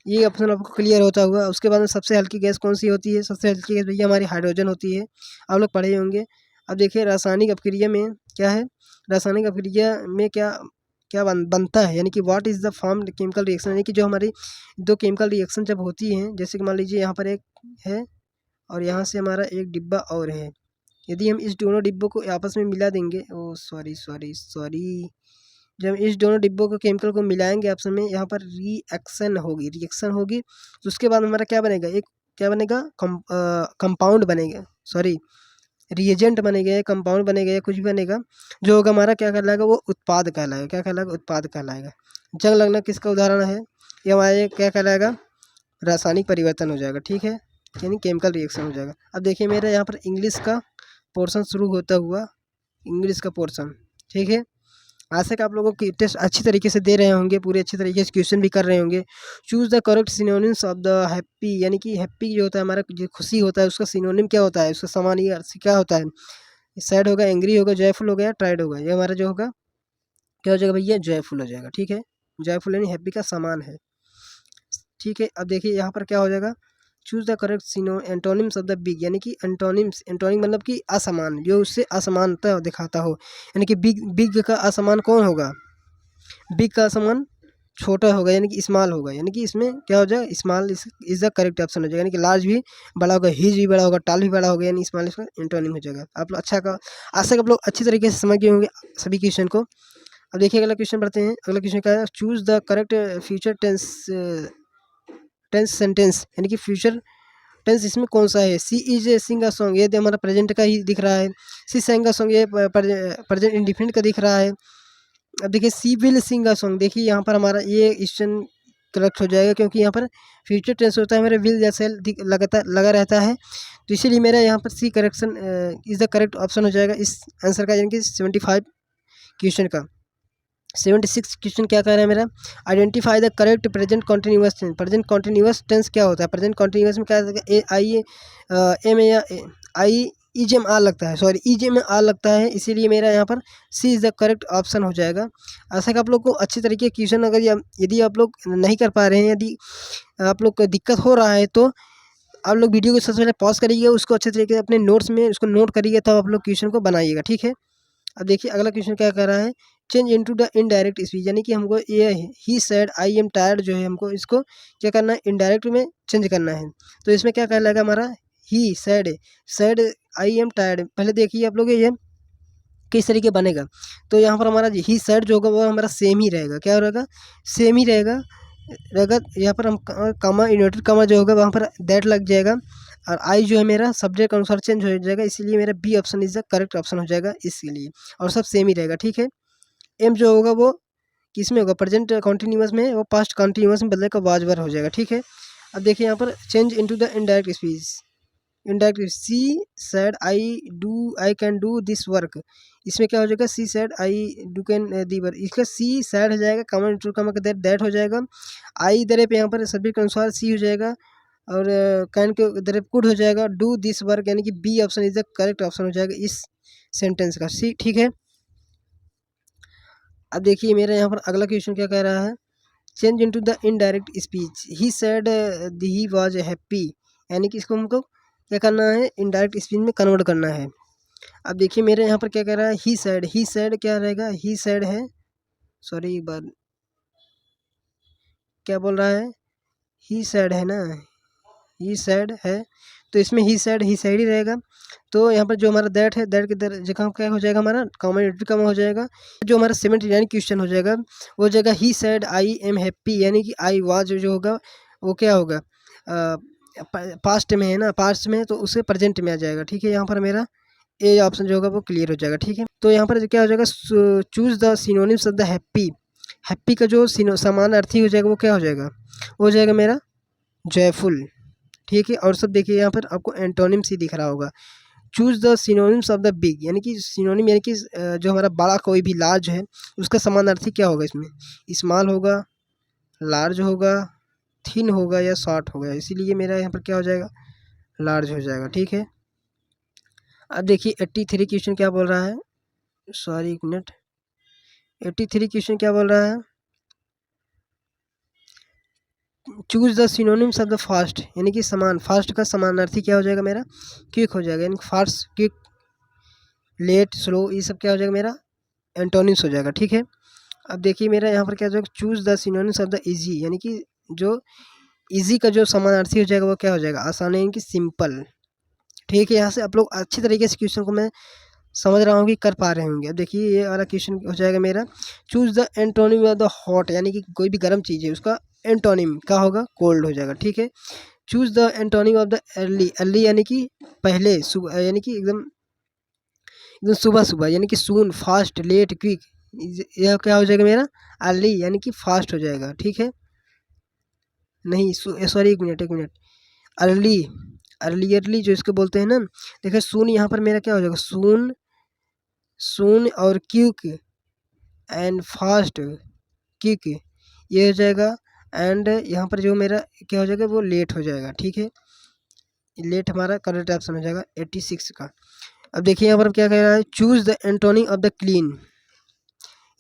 ये ऑप्शन आपको क्लियर होता हुआ, उसके बाद में सबसे हल्की गैस कौन सी होती है, सबसे हल्की गैस भैया हमारी हाइड्रोजन होती है, आप लोग पढ़े होंगे। अब देखिए रासायनिक अपक्रिया में क्या है, रासायनिक अपक्रिया में क्या क्या बनता है, यानी कि what is the form chemical reaction, यानी कि जो हमारी दो केमिकल रिएक्शन जब होती हैं, जैसे कि मान लीजिए यहाँ पर एक है और यहाँ से हमारा एक डिब्बा और है, यदि हम इस दोनों डिब्बों को आपस में मिला देंगे, ओ सॉरी, जब इस दोनों डिब्बों को केमिकल को मिलाएंगे आपस में, यहाँ पर रिएक्शन होगी, तो उसके बाद हमारा क्या बनेगा, एक क्या बनेगा, कंपाउंड बनेगा, सॉरी रिएजेंट बनेगा या कंपाउंड बनेगा या कुछ भी बनेगा, जो होगा हमारा क्या कहलाएगा, वो उत्पाद कहलाएगा, क्या कहलाएगा, उत्पाद कहलाएगा। जंग लगना किसका उदाहरण है, ये हमारे क्या कहलाएगा, रासायनिक परिवर्तन हो जाएगा, ठीक है, यानी केमिकल रिएक्शन हो जाएगा। अब देखिए मेरा यहाँ पर इंग्लिश का पोर्शन शुरू होता हुआ, इंग्लिश का पोर्शन, ठीक है। आशा है कि आप लोगों की टेस्ट अच्छी तरीके से दे रहे होंगे, पूरे अच्छी तरीके से क्वेश्चन भी कर रहे होंगे। Choose the correct synonyms of the happy, यानी कि हैप्पी जो होता है हमारा, जो खुशी होता है, उसका सिनोनिम क्या होता है, उसका समानीय अर्थ क्या होता है। सैड होगा, एंग्री होगा, जॉयफुल हो गया, ट्राइड होगा, ये हमारा जो होगा क्या हो जाएगा भैया, जॉयफुल हो जाएगा, ठीक है। जॉयफुल यानी हैप्पी का समान है, ठीक है। अब देखिए यहाँ पर क्या हो जाएगा, choose the correct antonyms of the big, यानी कि एंटोनिम्स, एंटोनिम मतलब कि असमान, जो उससे असमानता दिखाता हो, यानी कि बिग का असमान कौन होगा, बिग का असमान छोटा होगा, यानी कि स्मॉल होगा, यानी कि इसमें क्या हो जाएगा, small is the correct option हो जाएगा, यानी कि लार्ज भी बड़ा होगा, हीज भी बड़ा होगा, टाल भी बड़ा होगा, यानी स्मॉल इसका एंटोनिम हो जाएगा। आप लोग अच्छा का आशा आप लोग अच्छी तरीके से समझ गए होंगे सभी क्वेश्चन को। अब देखिए अगला क्वेश्चन पढ़ते हैं। अगला क्वेश्चन क्या है, choose the correct future tense sentence, यानी कि फ्यूचर टेंस इसमें कौन सा है। She is a Singh a song, ये हमारा प्रेजेंट का ही दिख रहा है। सी सेंग अ सॉन्ग, ये प्रेजेंट इंडिफिनिट का दिख रहा है। अब देखिए सी विल सिंग अ सॉन्ग, देखिए यहाँ पर हमारा ये क्वेश्चन करेक्ट हो जाएगा, क्योंकि यहाँ पर फ्यूचर टेंस होता है, मेरा विल जैसे लगा रहता है, तो इसीलिए मेरा यहाँ पर C correction is the correct option हो जाएगा इस आंसर का, यानी कि 75 क्वेश्चन का। 76 क्वेश्चन क्या कह रहा है मेरा, identify the correct present continuous tense. Present continuous tense क्या होता है, प्रेजेंट कॉन्टिन्यूअस में क्या ए आई एम या आई ईजे में आ लगता है, सॉरी ईजे में आ लगता है, इसीलिए मेरा यहाँ पर सी इज़ द करेक्ट ऑप्शन हो जाएगा। ऐसा कि आप लोग को अच्छी तरीके क्वेश्चन अगर यदि आप लोग नहीं कर पा रहे हैं, यदि आप लोग को दिक्कत हो रहा है, तो आप लोग वीडियो को सबसे पहले पॉज करिएगा, उसको अच्छे तरीके से अपने नोट्स में उसको नोट करिएगा, तब आप लोग क्वेश्चन को बनाइएगा, ठीक है। अब देखिए अगला क्वेश्चन क्या कर रहा है, change into the indirect speech, यानी कि हमको ये he said I am tired जो है हमको इसको क्या करना है, इनडायरेक्ट में चेंज करना है। तो इसमें क्या कहलाएगा हमारा, he said I am tired. पहले देखिए आप लोग ये किस तरीके बनेगा। तो यहाँ पर हमारा ही सेड जो होगा वो हमारा सेम ही रहेगा, क्या रहेगा, सेम ही रहेगा। यहाँ पर हम कमा इन्वर्टेड कमा जो होगा वहाँ पर दैट लग जाएगा, और आई जो है मेरा सब्जेक्ट के अनुसार चेंज हो जाएगा, इसीलिए मेरा B option is the correct option हो जाएगा इसके लिए, और सब सेम ही रहेगा, ठीक है। एम जो होगा वो किस में होगा, प्रेजेंट कॉन्टिन्यूस में, वो पास्ट कॉन्टिन्यूस में बदलेगा, वाज वर हो जाएगा, ठीक है। अब देखिए यहाँ पर change into the indirect speech, indirect she said I can do this work, इसमें क्या हो जाएगा, she said I do can the work, इसका सी सेड हो जाएगा, कॉमन इंटू कॉमन दैट हो जाएगा। आई इधर पे यहाँ पर सब्जेक्ट के अनुसार सी हो जाएगा, और कैन के इधर कुड हो जाएगा, डू दिस वर्क, यानी कि B option is the correct option हो जाएगा इस सेंटेंस का, सी, ठीक है। अब देखिए मेरा यहाँ पर अगला क्वेश्चन क्या कह रहा है, change into the indirect speech, he said he was happy, यानी कि इसको हमको क्या करना है, इनडायरेक्ट स्पीच में कन्वर्ट करना है। अब देखिए मेरे यहाँ पर क्या कह रहा है, ही सेड क्या रहेगा, ही सेड है, सॉरी एक बार क्या बोल रहा है, ही सेड है ना, ही सेड है, तो इसमें ही सेड ही रहेगा। तो यहाँ पर जो हमारा दैट है, दैट की जगह क्या हो जाएगा, हमारा कॉमन कम हो जाएगा। जो हमारा 79 क्वेश्चन हो जाएगा वो हो जाएगा he said I am happy, यानी कि आई वाज जो होगा वो क्या होगा, पास्ट में है ना, पास्ट में, तो उसे प्रेजेंट में आ जाएगा, ठीक है। यहाँ पर मेरा ए ऑप्शन जो होगा वो क्लियर हो जाएगा, ठीक है। तो यहाँ पर क्या हो जाएगा, choose the synonyms of the happy, happy का जो समान अर्थी हो जाएगा वो क्या हो जाएगा, वो हो जाएगा मेरा जयफुल, ठीक है। और सब देखिए यहाँ पर आपको एंटोनिम्स ही दिख रहा होगा, choose the synonyms of the big, यानी कि सिनोनिम यानी कि जो हमारा बड़ा कोई भी लार्ज है उसका समानार्थी क्या होगा, इसमें स्मॉल होगा, लार्ज होगा, थिन होगा या शॉर्ट होगा, इसीलिए मेरा यहाँ पर क्या हो जाएगा, लार्ज हो जाएगा, ठीक है। अब देखिए 83 क्वेश्चन क्या बोल रहा है, सॉरी एक मिनट, 83 क्वेश्चन क्या बोल रहा है, choose the synonyms of the fast, यानी कि समान, फास्ट का समानार्थी क्या हो जाएगा मेरा, क्विक हो जाएगा, यानी फास्ट, क्विक, लेट, स्लो, ये सब क्या हो जाएगा मेरा एंटोनिम्स हो जाएगा, ठीक है। अब देखिए मेरा यहाँ पर क्या हो जाएगा, choose the synonyms of the easy, यानी कि जो इजी का जो समानार्थी हो जाएगा वो क्या हो जाएगा, आसान, यानी कि सिंपल, ठीक है। यहाँ से आप लोग अच्छी तरीके से क्वेश्चन को मैं समझ रहा हूँ कि कर पा रहे होंगे। अब देखिए ये वाला क्वेश्चन हो जाएगा मेरा, choose the antonym of the hot, यानी कि कोई भी गर्म चीज़ है उसका एंटोनिम क्या होगा, कोल्ड हो जाएगा, ठीक है। Choose the antonym of the early, early यानी कि पहले, सुबह, यानी कि एकदम एकदम सुबह सुबह, यानी कि सून, फास्ट, लेट, क्विक, यह क्या हो जाएगा मेरा, अर्ली यानी कि फास्ट हो जाएगा, ठीक है। नहीं सॉरी एक मिनट, अर्ली, अर्ली जो इसको बोलते हैं ना, देखिए सून यहाँ पर मेरा क्या हो जाएगा, सून, सून और क्विक एंड फास्ट, क्विक ये हो जाएगा, एंड यहाँ पर जो मेरा क्या हो जाएगा वो लेट हो जाएगा, ठीक है। लेट हमारा करेक्ट ऑप्शन हो जाएगा 86 का। अब देखिए यहाँ पर क्या कह रहा है, choose the antonym of the clean,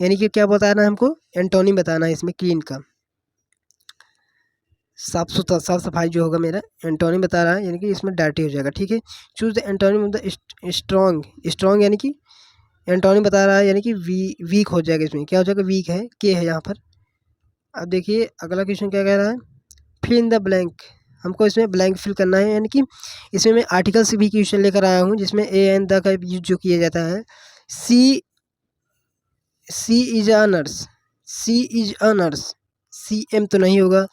यानी कि क्या बताना है हमको, एंटोनिम बताना है इसमें क्लीन का, साफ सुथरा, साफ सफाई जो होगा मेरा एंटोनिम बता रहा है, यानी कि इसमें डर्टी हो जाएगा, ठीक है। Choose the antonym of the strong, strong यानी कि एंटोनिम बता रहा है, यानी कि वीक हो जाएगा, इसमें क्या हो जाएगा, वीक है, के है यहाँ पर। अब देखिए अगला क्वेश्चन क्या कह रहा है, फिल इन द ब्लैंक, हमको इसमें ब्लैंक फिल करना है, यानी कि इसमें मैं आर्टिकल से भी क्वेश्चन लेकर आया हूँ जिसमें ए एन द का यूज जो किया जाता है। She is a nurse, she is a nurse, she am तो नहीं होगा,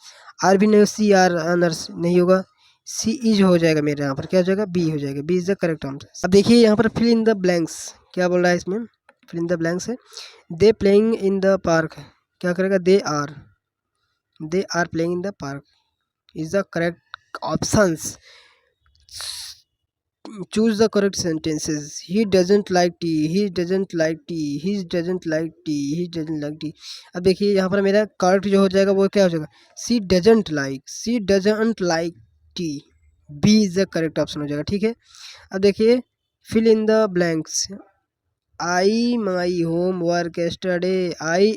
आर भी नहीं, सी आर नर्स नहीं होगा, सी इज हो जाएगा मेरे यहाँ पर, क्या हो जाएगा, बी हो जाएगा, B is the correct answer. अब देखिए यहाँ पर फिल इन द ब्लैंक्स क्या बोल रहा है इसमें, फिल इन द ब्लैंक्स है, they playing in the park, क्या करेगा, they are playing in the park is the correct options. choose the correct sentences, he doesn't like tea, he doesn't like tea, he doesn't like tea, he doesn't like tea। अब देखिए यहाँ पर मेरा correct जो हो जाएगा वो क्या हो जाएगा, she doesn't like tea, B is the correct option हो जाएगा, ठीक है। अब देखिए fill in the blanks, I my home work yesterday, I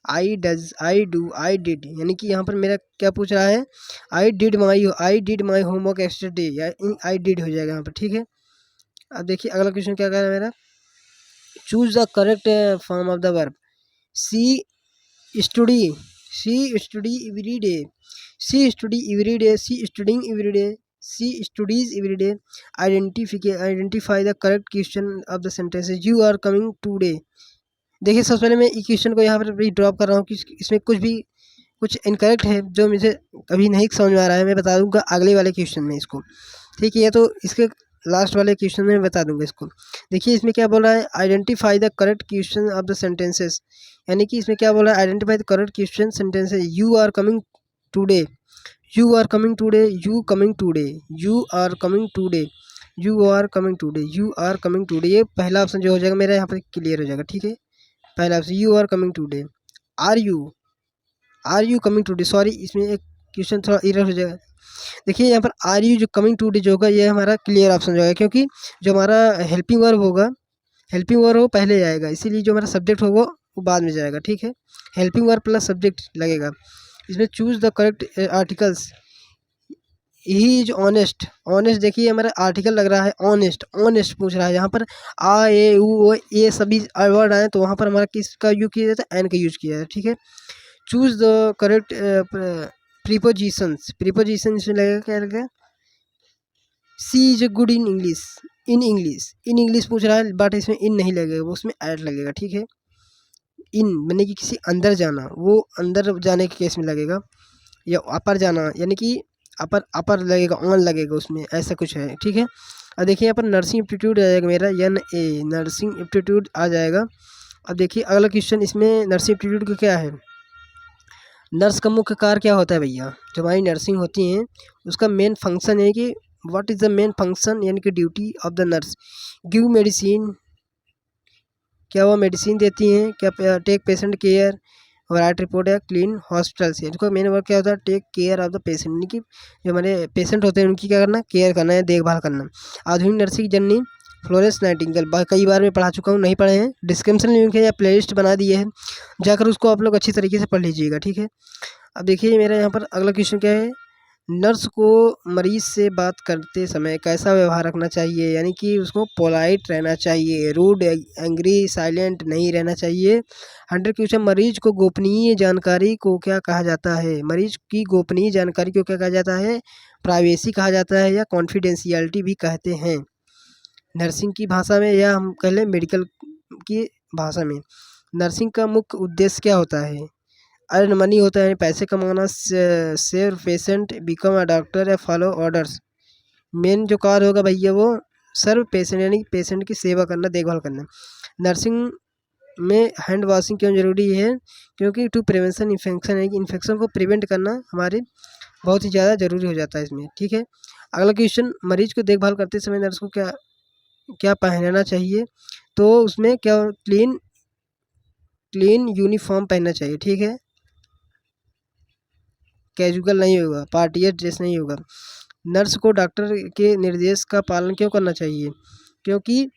I does, I do, I did, यानी कि यहाँ पर मेरा क्या पूछ रहा है, I did my homework yesterday, या आई डिड हो जाएगा यहाँ पर, ठीक है। अब देखिए अगला क्वेश्चन क्या कह रहा है मेरा, choose the correct form of the verb. She study, she study every day, she study every day, she studying every day, she studies every day. Identify the correct question of the sentences, you are coming today. देखिए सबसे पहले मैं question को यहाँ पर भी drop कर रहा हूँ कि इसमें कुछ इनकरेक्ट है जो मुझे अभी नहीं समझ में आ रहा है, मैं बता दूंगा अगले वाले क्वेश्चन में इसको, ठीक है। ये तो इसके लास्ट वाले क्वेश्चन में बता दूंगा इसको। देखिए इसमें क्या बोल रहा है, identify the correct question of the sentences, यानी कि इसमें क्या बोल रहा है, identify the correct question sentences, you are coming today, you are coming today, you coming today, you are coming today, you are coming today, you are coming today. ये पहला option जो हो जाएगा मेरा यहाँ पर क्लियर हो जाएगा, ठीक है। पहला option you are coming today, are you coming today, sorry इसमें एक क्वेश्चन थोड़ा एरर हो जाएगा। देखिए यहाँ पर आर यू जो कमिंग टूडे जो होगा ये हमारा क्लियर ऑप्शन जो है, क्योंकि जो हमारा हेल्पिंग वर्ब होगा, हेल्पिंग वर्ब वो पहले आएगा, इसीलिए जो हमारा सब्जेक्ट होगा वो बाद में जाएगा, ठीक है। हेल्पिंग वर्ब प्लस सब्जेक्ट लगेगा इसमें। Choose the correct articles, he is honest, honest देखिए हमारा आर्टिकल लग रहा है ऑनेस्ट, ऑनेस्ट पूछ रहा है। यहाँ पर आ ए उ ये सभी वर्ड आए तो वहाँ पर हमारा किसका यूज किया जाता है, एन का यूज किया जाता है, ठीक है। Choose the correct prepositions, preposition इसमें लगेगा क्या लगेगा, she is good in English, in English, in English पूछ रहा है बट इसमें इन नहीं लगेगा, वो उसमें ऐड लगेगा, ठीक है। इन यानी कि किसी अंदर जाना, वो अंदर जाने के केस में लगेगा, या अपर जाना यानी कि अपर अपर लगेगा, ऑन लगेगा उसमें, ऐसा कुछ है, ठीक है। अब देखिए यहाँ पर नर्सिंग एप्टीट्यूड आ जाएगा मेरा, एन ए, नर्सिंग एप्टीट्यूड आ जाएगा। अब देखिए अगला क्वेश्चन इसमें नर्सिंग एप्टीट्यूड का क्या है, नर्स का मुख्य कार्य क्या होता है भैया, जो हमारी नर्सिंग होती हैं उसका मेन फंक्शन है कि what is the main function, यानी कि duty of the nurse, give medicine, क्या वो मेडिसिन देती हैं, क्या take patient care, right report है, क्लीन हॉस्पिटल से, इनको मेन वर्क क्या होता है, take care of the patient, यानी कि जो हमारे पेशेंट होते हैं उनकी क्या करना, केयर करना है, देखभाल करना। आधुनिक नर्सिंग जननी फ्लोरेंस नाइटिंगेल, कई बार मैं पढ़ा चुका हूँ, नहीं पढ़े हैं डिस्क्रिप्शन लिंक है या प्ले लिस्ट बना दिए है, जाकर उसको आप लोग अच्छी तरीके से पढ़ लीजिएगा, ठीक है। अब देखिए मेरा यहाँ पर अगला क्वेश्चन क्या है, नर्स को मरीज से बात करते समय कैसा व्यवहार रखना चाहिए, यानी कि उसको पोलाइट रहना चाहिए, रूड एंग्री साइलेंट नहीं रहना चाहिए। 100 क्वेश्चन, मरीज को गोपनीय जानकारी को क्या कहा जाता है, मरीज की गोपनीय जानकारी को क्या कहा जाता है, प्राइवेसी कहा जाता है या कॉन्फिडेंशियलिटी भी कहते हैं नर्सिंग की भाषा में, या हम कह लें मेडिकल की भाषा में। नर्सिंग का मुख्य उद्देश्य क्या होता है, अर्न मनी होता है, पैसे कमाना, save patient, become a doctor या फॉलो ऑर्डर्स। मेन जो कार्य होगा भैया वो सर्व पेशेंट, यानी पेशेंट की सेवा करना, देखभाल करना। नर्सिंग में हैंड वॉशिंग क्यों जरूरी है, क्योंकि टू प्रिवेंशन इन्फेक्शन है कि इन्फेक्शन को प्रिवेंट करना हमारे बहुत ही ज़्यादा जरूरी हो जाता है इसमें, ठीक है। अगला क्वेश्चन, मरीज को देखभाल करते समय नर्स को क्या क्या पहनना चाहिए, तो उसमें क्या क्लीन यूनिफॉर्म पहनना चाहिए, ठीक है, कैजुअल नहीं होगा, पार्टियर ड्रेस नहीं होगा। नर्स को डॉक्टर के निर्देश का पालन क्यों करना चाहिए, क्योंकि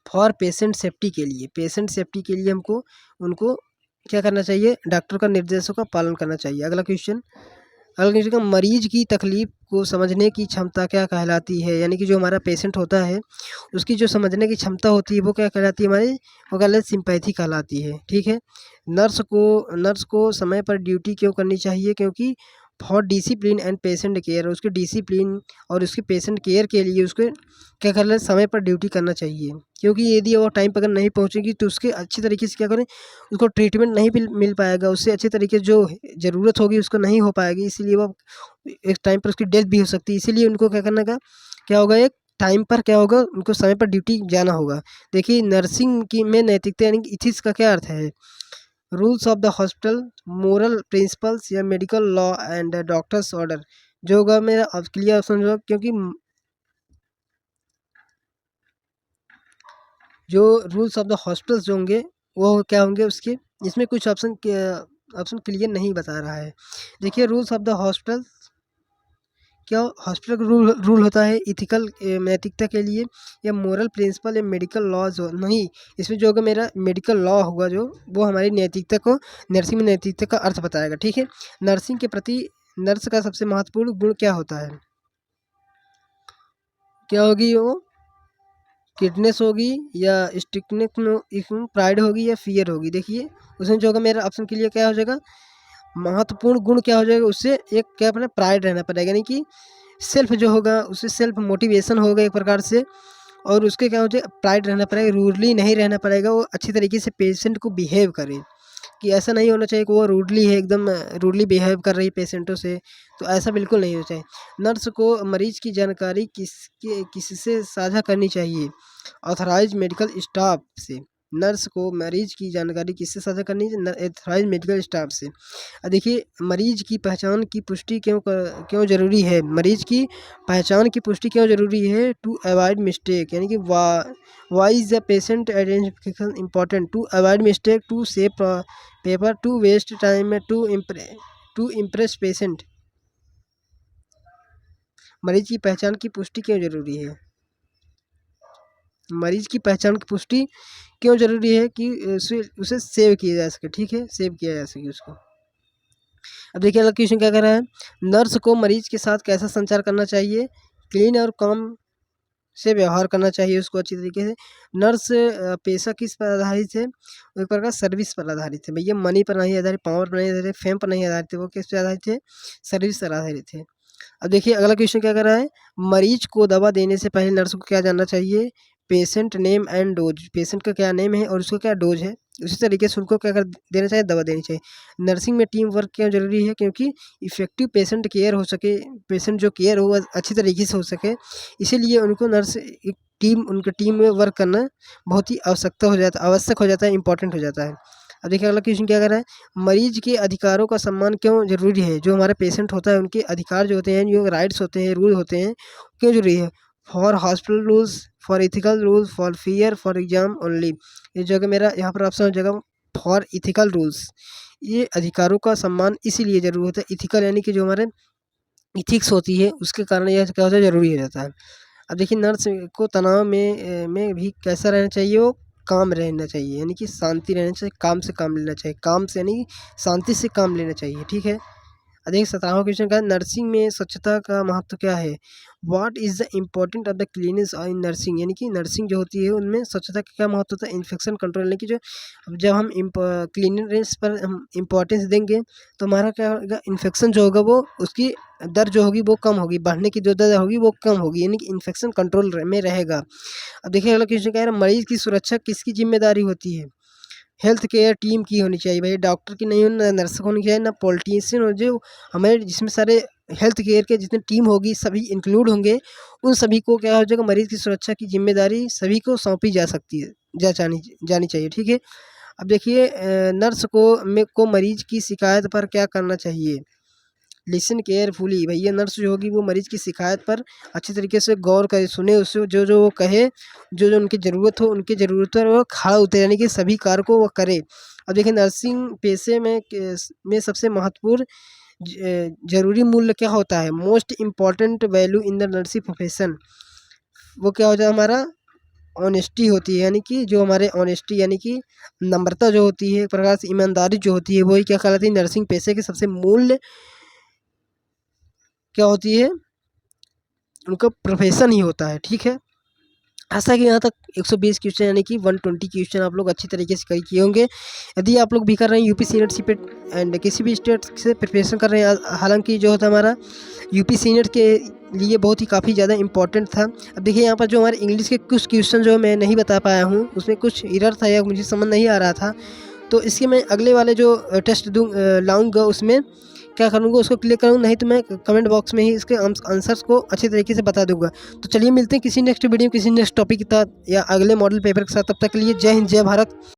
फॉर पेशेंट सेफ्टी के लिए, पेशेंट सेफ्टी के लिए हमको उनको क्या करना चाहिए, डॉक्टर का निर्देशों का पालन करना चाहिए। अगला क्वेश्चन का मरीज की तकलीफ को समझने की क्षमता क्या कहलाती है, यानी कि जो हमारा पेशेंट होता है उसकी जो समझने की क्षमता होती है वो क्या कहलाती है हमारी, वो कहलाती सिंपैथी कहलाती है, ठीक है। नर्स को समय पर ड्यूटी क्यों करनी चाहिए, क्योंकि for discipline and patient care, उसके डिसिप्लिन और उसके पेशेंट केयर के लिए उसके क्या करना है, समय पर ड्यूटी करना चाहिए, क्योंकि यदि वो टाइम पर अगर नहीं पहुंचेगी तो उसके अच्छी तरीके से क्या करें, उसको ट्रीटमेंट नहीं मिल पाएगा, उससे अच्छी तरीके जो ज़रूरत होगी उसको नहीं हो पाएगी, इसीलिए वो एक टाइम पर उसकी डेथ भी हो सकती है। इसीलिए उनको क्या करने का क्या होगा, एक टाइम पर क्या होगा, उनको समय पर ड्यूटी जाना होगा। देखिए नर्सिंग की में नैतिकता यानी कि इथिक्स का क्या अर्थ है, rules of the hospital, moral principles या medical law and doctors order, जो होगा मेरा क्लियर ऑप्शन होगा, क्योंकि जो रूल्स ऑफ द हॉस्पिटल्स जो होंगे वो क्या होंगे उसके, इसमें कुछ ऑप्शन क्लियर नहीं बता रहा है। देखिए रूल्स ऑफ द हॉस्पिटल क्या हॉस्पिटल का रूल होता है इथिकल नैतिकता के लिए, या मोरल प्रिंसिपल, या मेडिकल लॉज हो? नहीं, इसमें जो होगा मेरा मेडिकल लॉ होगा, जो वो हमारी नैतिकता को, नर्सिंग में नैतिकता का अर्थ बताएगा। ठीक है, नर्सिंग के प्रति नर्स का सबसे महत्वपूर्ण गुण क्या होता है? क्या होगी वो? किडनेस होगी, या स्टिकनेस, प्राइड होगी, या फियर होगी? देखिए उसमें जो होगा मेरा ऑप्शन के लिए क्या हो जाएगा, महत्वपूर्ण गुण क्या हो जाएगा, उससे एक क्या अपना प्राइड रहना पड़ेगा, यानी कि सेल्फ जो होगा उससे सेल्फ मोटिवेशन होगा एक प्रकार से, और उसके क्या हो जाए प्राइड रहना पड़ेगा, रूडली नहीं रहना पड़ेगा, वो अच्छी तरीके से पेशेंट को बिहेव करे, कि ऐसा नहीं होना चाहिए कि वो रूडली है, एकदम रूडली बिहेव कर रही है पेशेंटों से, तो ऐसा बिल्कुल नहीं होना चाहिए। नर्स को मरीज की जानकारी किससे साझा करनी चाहिए? ऑथराइज मेडिकल स्टाफ से। नर्स को मरीज की जानकारी किससे साझा करनी है? ऑथराइज मेडिकल स्टाफ से। देखिए मरीज की पहचान की पुष्टि क्यों ज़रूरी है? मरीज की पहचान की पुष्टि क्यों ज़रूरी है? टू अवॉइड मिस्टेक, यानी कि why is the patient identification important? To avoid mistake, to save paper, to waste time, to impress patient. मरीज की पहचान की पुष्टि क्यों ज़रूरी है? मरीज की पहचान की पुष्टि क्यों ज़रूरी है? कि उसे सेव किया जा सके। ठीक है, सेव किया जा सके उसको। अब देखिए अगला क्वेश्चन क्या कर रहा है, नर्स को मरीज के साथ कैसा संचार करना चाहिए? क्लीन और काम से व्यवहार करना चाहिए उसको अच्छी तरीके से। नर्स पेशा किस पर आधारित है? एक प्रकार सर्विस पर आधारित है भैया, मनी पर नहीं आधारित, पावर पर नहीं आधारित, फेम पर नहीं आधारित है, वो किस पर आधारित है? सर्विस पर आधारित है। अब देखिए अगला क्वेश्चन क्या कर रहा है, मरीज को दवा देने से पहले नर्स को क्या जानना चाहिए? Patient name and dose, patient का क्या नेम है और उसको क्या डोज है, उसी तरीके से उनको क्या कर देना चाहिए? दवा देनी चाहिए। नर्सिंग में टीम वर्क क्यों जरूरी है? क्योंकि इफेक्टिव पेशेंट केयर हो सके, पेशेंट जो केयर हो अच्छी तरीके से हो सके, इसीलिए उनको नर्स एक उनके टीम में वर्क करना बहुत ही आवश्यक हो जाता है, इंपॉर्टेंट हो जाता है। अब देखिए अगला क्वेश्चन क्या कर रहा है, मरीज के अधिकारों का सम्मान क्यों जरूरी है? जो हमारा पेशेंट होता है उनके अधिकार जो होते हैं, जो राइट्स होते हैं, रूल होते हैं, क्यों जरूरी है? For hospital rules, for ethical rules, for fear, for exam only. ये जो कि मेरा यहाँ पर ऑप्शन हो जाएगा फॉर इथिकल रूल्स। ये अधिकारों का सम्मान इसीलिए जरूरी होता है, इथिकल यानी कि जो हमारे इथिक्स होती है उसके कारण यह क्या होता है, जरूरी हो जाता है। अब देखिए नर्स को तनाव में भी कैसा रहना चाहिए? वो काम रहना चाहिए, यानी कि शांति रहना चाहिए, काम से काम लेना चाहिए, काम से यानी शांति से काम लेना चाहिए। ठीक है, देखिए 17वां क्वेश्चन का, नर्सिंग में स्वच्छता का महत्व क्या है? What is the important of the cleanness in nursing, यानी कि नर्सिंग जो होती है उनमें स्वच्छता का क्या महत्व होता है? इन्फेक्शन कंट्रोल, यानी कि जब हम क्लीननेस पर हम इम्पोर्टेंस देंगे तो हमारा क्या होगा, इन्फेक्शन जो होगा वो उसकी दर जो होगी वो कम होगी, बढ़ने की जो दर होगी वो कम होगी, यानी कि इन्फेक्शन कंट्रोल में रहेगा। अब देखिए अगला क्वेश्चन क्या है, मरीज की सुरक्षा किसकी जिम्मेदारी होती है? हेल्थ केयर टीम की होनी चाहिए भाई, डॉक्टर की नहीं होनी, ना नर्स होनी चाहिए, ना पॉलिटिशियन हो, जो हमारे जिसमें सारे हेल्थ केयर के जितने टीम होगी सभी इंक्लूड होंगे, उन सभी को क्या हो जाएगा, मरीज़ की सुरक्षा की जिम्मेदारी सभी को सौंपी जा सकती है, जानी चाहिए। ठीक है, अब देखिए नर्स को मरीज की शिकायत पर क्या करना चाहिए? लिसन केयरफुली, भैया नर्स जो होगी वो मरीज़ की शिकायत पर अच्छी तरीके से गौर करे, सुने, उससे जो वो कहे, जो उनकी ज़रूरत हो उनकी ज़रूरत पर वो खड़ा उतरे, यानी कि सभी कार्य को वो करे। अब देखिए नर्सिंग पेशे में सबसे महत्वपूर्ण ज़रूरी मूल्य क्या होता है? Most important value in the nursing profession, वो क्या हो जाए हमारा? ऑनेस्टी होती है, यानी कि जो हमारे ऑनेस्टी यानी कि नम्रता जो होती है, एक प्रकार से ईमानदारी जो होती है, वही क्या कहलाती है? नर्सिंग पेशे के सबसे मूल्य क्या होती है? उनका प्रोफेशन ही होता है। ठीक है, ऐसा कि यहाँ तक 120 क्वेश्चन यानी कि 120 क्वेश्चन आप लोग अच्छी तरीके से किए होंगे। यदि आप लोग भी कर रहे हैं यूपी सीनेट सीपेट एंड किसी भी स्टेट से प्रिपरेशन कर रहे हैं, हालांकि जो होता है हमारा यूपी सीनेट के लिए बहुत ही काफ़ी ज़्यादा इंपॉर्टेंट था। अब देखिए यहाँ पर जो हमारे इंग्लिश के कुछ क्वेश्चन जो मैं नहीं बता पाया हूँ, उसमें कुछ एरर था या मुझे समझ नहीं आ रहा था, तो इसके मैं अगले वाले जो टेस्ट लाऊँगा उसमें क्या करूँगा, उसको क्लिक करूँगा, नहीं तो मैं कमेंट बॉक्स में ही इसके आंसर्स को अच्छी तरीके से बता दूंगा। तो चलिए मिलते हैं किसी नेक्स्ट वीडियो किसी नेक्स्ट टॉपिक के साथ या अगले मॉडल पेपर के साथ, तब तक के लिए जय हिंद जय भारत।